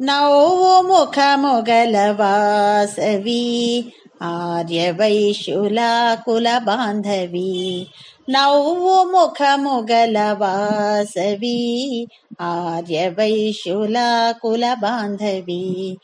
నవ్వు ముఖముగల వాసవి ఆర్యవైశ్యుల కుల బాంధవి. నవ్వు ముఖముగల వాసవి ఆర్యవైశ్యుల కుల బాంధవి.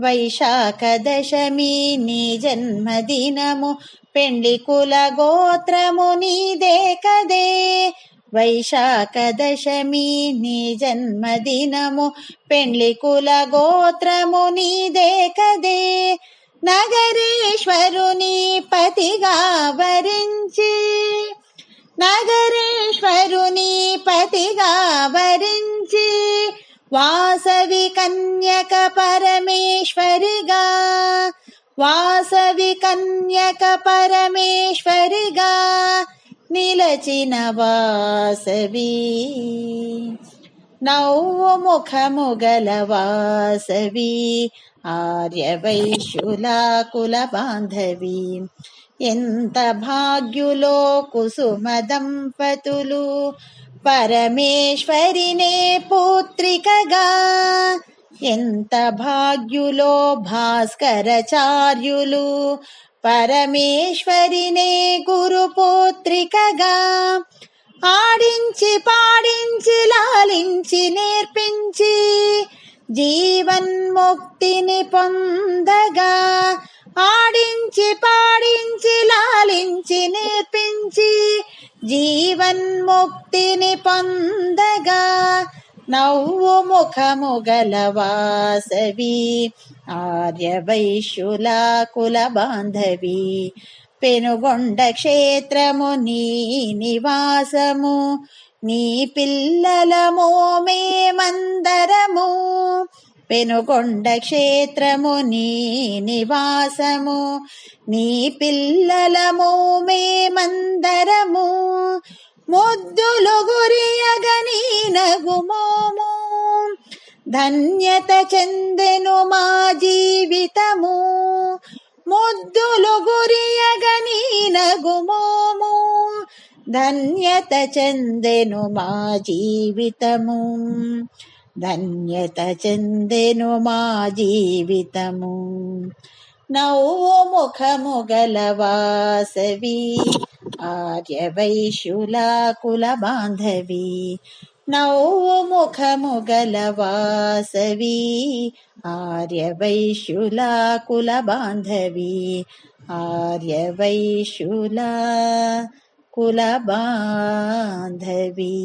వైశాఖ దశమి నీ జన్మదినము, పెండ్లి కుల గోత్రము నీదే కదే. వైశాఖ దశమి నీ జన్మదినము, పెండ్లి కుల గోత్రము నీదే కదే. నగరేశ్వరుని పతిగా వరించి, నగరేశ్వరుని పతిగా వరించి, వాసవి కన్యక పరమేశ్వరిగా, వాసవి కన్యక పరమేశ్వరిగా నిలచిన వాసవి. నవ్వు ముఖముగల వాసవి ఆర్యవైశ్యుల కుల బాంధవి. ఎంత భాగ్యులో కుసుమ దంపతులు, పరమేశ్వరినే పుత్రికగా. ఎంత భాగ్యులో భాస్కరాచార్యులు, పరమేశ్వరినే గురుపుత్రికగా. ఆడించి పాడించి లాలించి నేర్పించి, జీవన్ముక్తిని పొందగా. ఆడించి పాడించి లాలించి నేర్పించి, జీవన్ముక్తిని పొందగా. నవ్వు ముఖముగల వాసవి ఆర్యవైశ్యుల కుల బాంధవి. పెనుగొండ క్షేత్రము నీ నివాసము, నీ పిల్లలము మేమందరము. పెనుగొండ క్షేత్రము నీ నివాసము, నీ పిల్లలము మేమందరము. ముద్దులు గురియగని నగుమోము, ధన్యత చెందెను మా జీవితము. ముద్దులు గురియగని నగుమోము, ధన్యత చెందెను మా జీవితము. ధన్యత చెందెను మా జీవితము. నవ్వు ముఖముగల వాసవి ఆర్యవైశ్యుల కుల బాంధవి. నవ్వు ముఖముగల వాసవి ఆర్యవైశ్యుల కుల బాంధవి. ఆర్యవైశ్యుల కుల బాంధవి.